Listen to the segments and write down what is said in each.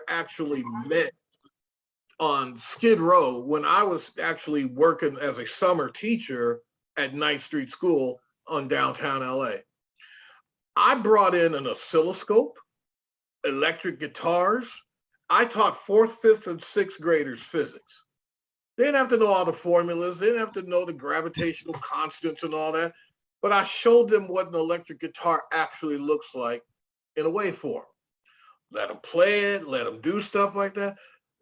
actually met on Skid Row when I was actually working as a summer teacher at Ninth Street School on downtown LA. I brought in an oscilloscope, electric guitars. I taught fourth, fifth, and sixth graders physics. They didn't have to know all the formulas. They didn't have to know the gravitational constants and all that. But I showed them what an electric guitar actually looks like in a waveform. Let them play it, let them do stuff like that.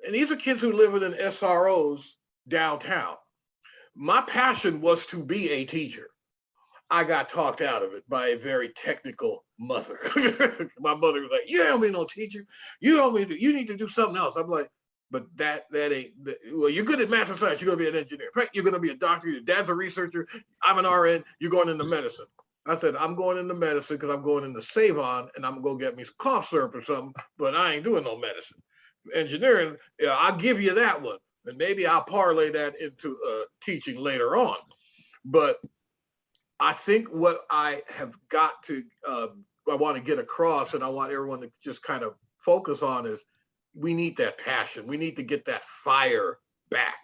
And these are kids who live in SROs downtown. My passion was to be a teacher. I got talked out of it by a very technical mother. My mother was like, "You don't be no teacher. You don't mean to, you need to do something else." I'm like, "But that ain't, well, you're good at math and science. You're gonna be an engineer. Right? You're gonna be a doctor. Your dad's a researcher. I'm an RN. You're going into medicine." I said, "I'm going into medicine because I'm going into Save-On and I'm gonna go get me some cough syrup or something, but I ain't doing no medicine. Engineering, yeah, I'll give you that one. And maybe I'll parlay that into teaching later on. But I think what I have got to, I want to get across, and I want everyone to just kind of focus on is we need that passion. We need to get that fire back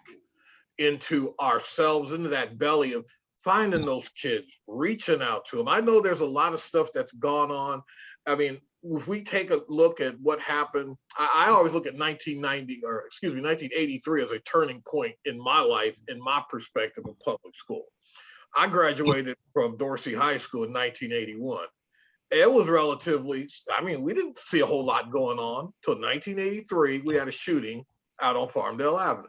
into ourselves, into that belly of finding those kids, reaching out to them. I know there's a lot of stuff that's gone on. I mean, if we take a look at what happened, I always look at 1990, or excuse me, 1983 as a turning point in my life, in my perspective of public school. I graduated from Dorsey High School in 1981. It was relatively, I mean, we didn't see a whole lot going on till 1983. We had a shooting out on Farmdale Avenue.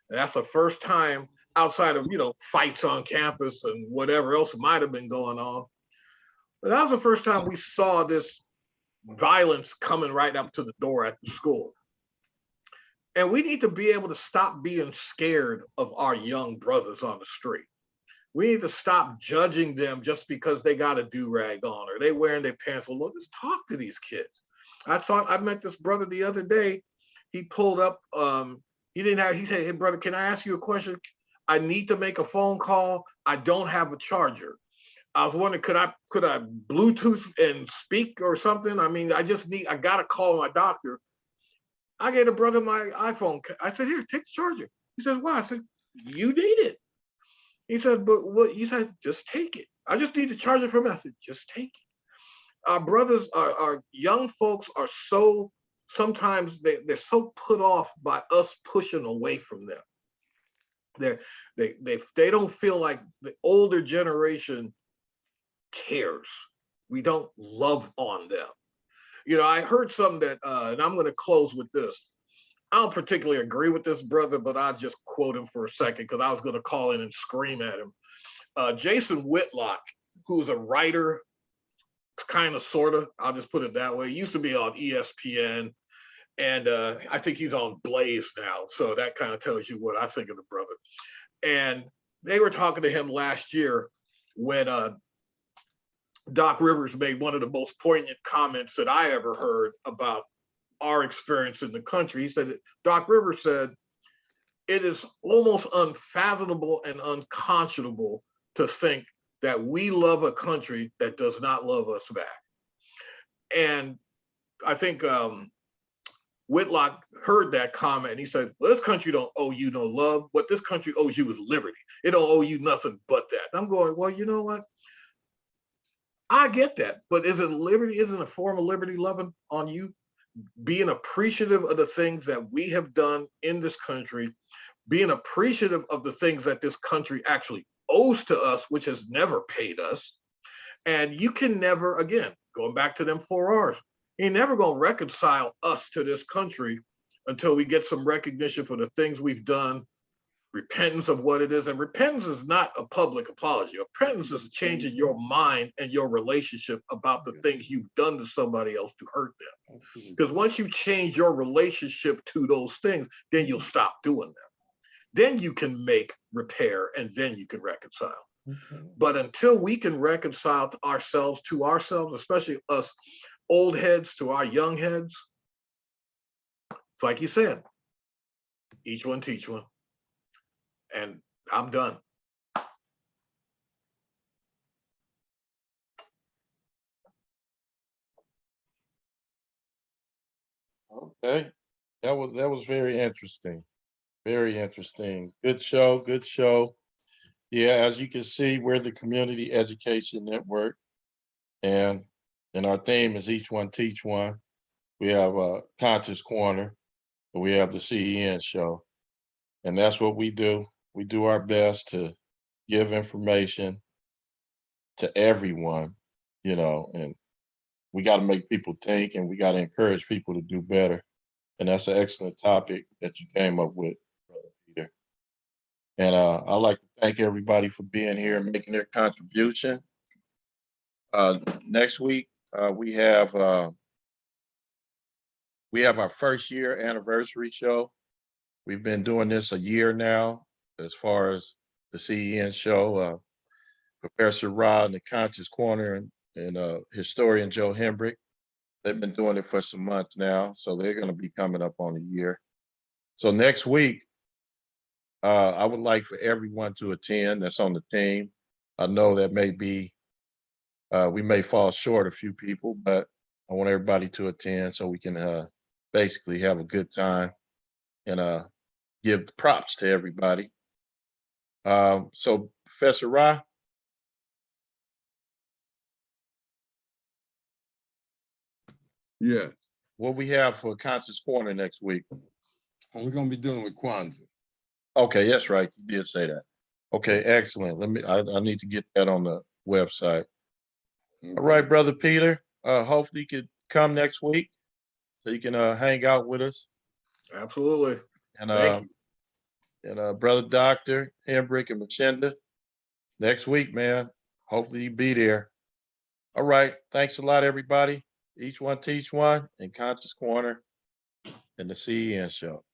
And that's the first time outside of, fights on campus and whatever else might have been going on. But that was the first time we saw this violence coming right up to the door at the school. And we need to be able to stop being scared of our young brothers on the street. We need to stop judging them just because they got a do-rag on or they wearing their pants. Well, let's talk to these kids. I met this brother the other day. He pulled up, he said, "Hey brother, can I ask you a question? I need to make a phone call. I don't have a charger. I was wondering, could I Bluetooth and speak or something? I mean, I got to call my doctor." I gave the brother my iPhone. I said, "Here, take the charger." He said, "Why?" I said, "You need it." He said, "But what?" You said, "Just take it. I just need to charge it for me." I said, "Just take it." Our brothers, our young folks are so, sometimes they're so put off by us pushing away from them. They don't feel like the older generation cares. We don't love on them. I heard something that, and I'm going to close with this. I don't particularly agree with this brother, but I'll just quote him for a second because I was going to call in and scream at him. Jason Whitlock, who's a writer, kind of, sort of, I'll just put it that way. He used to be on ESPN, and I think he's on Blaze now. So that kind of tells you what I think of the brother. And they were talking to him last year when Doc Rivers made one of the most poignant comments that I ever heard about our experience in the country. He said, Doc Rivers said, "It is almost unfathomable and unconscionable to think that we love a country that does not love us back." And I think Whitlock heard that comment and he said, "Well, this country don't owe you no love. What this country owes you is liberty. It don't owe you nothing but that." And I'm going, well, you know what? I get that, but is it liberty? Isn't a form of liberty loving on you? Being appreciative of the things that we have done in this country, being appreciative of the things that this country actually owes to us, which has never paid us. And you can never, again, going back to them 4 R's, you're never going to reconcile us to this country until we get some recognition for the things we've done, repentance of what it is. And repentance is not a public apology. Repentance is changing your mind and your relationship about the things you've done to somebody else to hurt them. Because once you change your relationship to those things, then you'll stop doing them. Then you can make repair and then you can reconcile. Okay. But until we can reconcile ourselves to ourselves, especially us old heads to our young heads, it's like you said, each one teach one. And I'm done. Okay. That was very interesting. Very interesting. Good show. Good show. Yeah, as you can see, we're the Community Education Network, and our theme is each one teach one. We have a Conscious Corner, and we have the CEN show, and that's what we do. We do our best to give information to everyone, and we got to make people think, and we got to encourage people to do better. And that's an excellent topic that you came up with, Brother Peter. And I'd like to thank everybody for being here and making their contribution. Next week, we have our first year anniversary show. We've been doing this a year now, as far as the CEN show. Professor Rod and the Conscious Corner and historian Joe Hembrick. They've been doing it for some months now, so they're going to be coming up on a year. So next week, I would like for everyone to attend that's on the team. I know that we may fall short a few people, but I want everybody to attend so we can basically have a good time and give the props to everybody. So Professor Ra, Yes. what we have for Conscious Corner next week? We're gonna be dealing with Kwanzaa. Okay, that's right. You did say that. Okay, excellent. I need to get that on the website. All right, Brother Peter. Hopefully you could come next week so you can hang out with us. Absolutely. And Thank you. and Brother Doctor Hembrick and Machinda next week, man. Hopefully you be there. All right. Thanks a lot, everybody. Each one teach one, and Conscious Corner and the CEN show.